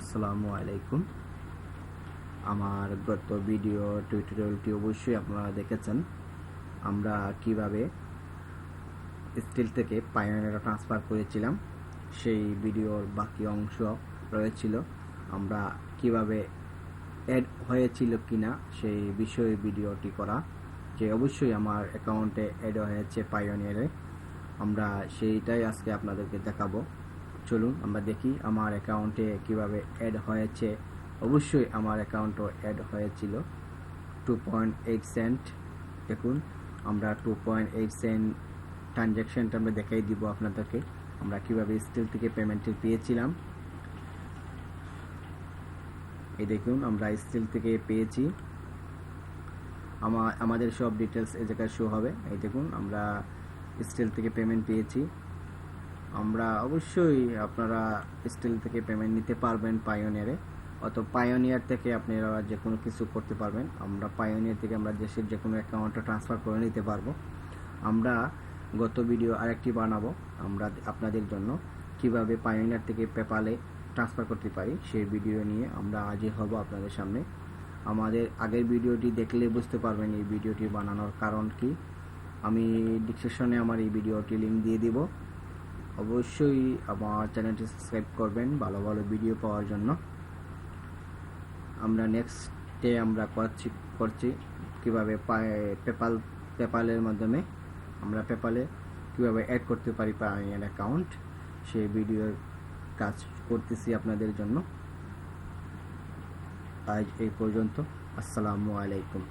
আসসালামু আলাইকুম। আমার গত ভিডিও টিউটোরিয়ালটি অবশ্যই আপনারা দেখেছেন। আমরা কিভাবে স্টিল থেকে পায়োনিয়ারে ট্রান্সফার করেছিলাম সেই ভিডিওর বাকি অংশ রয়েছিল। আমরা কিভাবে অ্যাড হয়েছিল কিনা সেই বিষয়ে ভিডিওটি করা, যে অবশ্যই আমার অ্যাকাউন্টে অ্যাড হয়েছে পায়োনিয়ারে। আমরা সেইটাই আজকে আপনাদেরকে দেখাবো। চলুন আমরা দেখি আমার অ্যাকাউন্টে কিভাবে অ্যাড হয়েছে। অবশ্যই আমার অ্যাকাউন্টও অ্যাড হয়েছিল 2.8 সেন্ট। দেখুন আমরা 2.8 সেন্ট ট্রানজ্যাকশনটা আমরা দেখাই দিব আপনাদেরকে আমরা কিভাবে স্টিল থেকে পেমেন্টটি পেয়েছিলাম। এই দেখুন আমরা স্টিল থেকে পেয়েছি, আমাদের সব ডিটেলস এই জায়গায় শো হবে। এই দেখুন আমরা স্টিল থেকে পেমেন্ট পেয়েছি। আমরা অবশ্যই আপনারা স্টিল থেকে পেমেন্ট নিতে পারবেন পায়োনিয়ারে, অত পায়োনিয়ার থেকে আপনারা যে কোনো কিছু করতে পারবেন। আমরা পায়োনিয়ার থেকে আমরা দেশের যে কোনো অ্যাকাউন্টে ট্রান্সফার করে নিতে পারবো। আমরা গত ভিডিও আরেকটি বানাবো আমরা আপনাদের জন্য কিভাবে পায়োনিয়ার থেকে পেপালে ট্রান্সফার করতে পারি, সেই ভিডিও নিয়ে আমরা হাজির হব আপনাদের সামনে। আমাদের আগের ভিডিওটি দেখলে বুঝতে পারবেন এই ভিডিওটি বানানোর কারণ কি। আমি ডিসক্রিপশনে আমার এই ভিডিওটি লিঙ্ক দিয়ে দিব। অবশ্যই আমার চ্যানেলটি সাবস্ক্রাইব করবেন ভালো ভালো ভিডিও পাওয়ার জন্য। আমরা নেক্সটে আমরা করছি কীভাবে পেপালের মাধ্যমে আমরা পেপালে কীভাবে অ্যাড করতে পারি পায়োনিয়ার অ্যাকাউন্ট, সেই ভিডিওর কাজ করতেছি আপনাদের জন্য। আজ এই পর্যন্ত। আসসালামু আলাইকুম।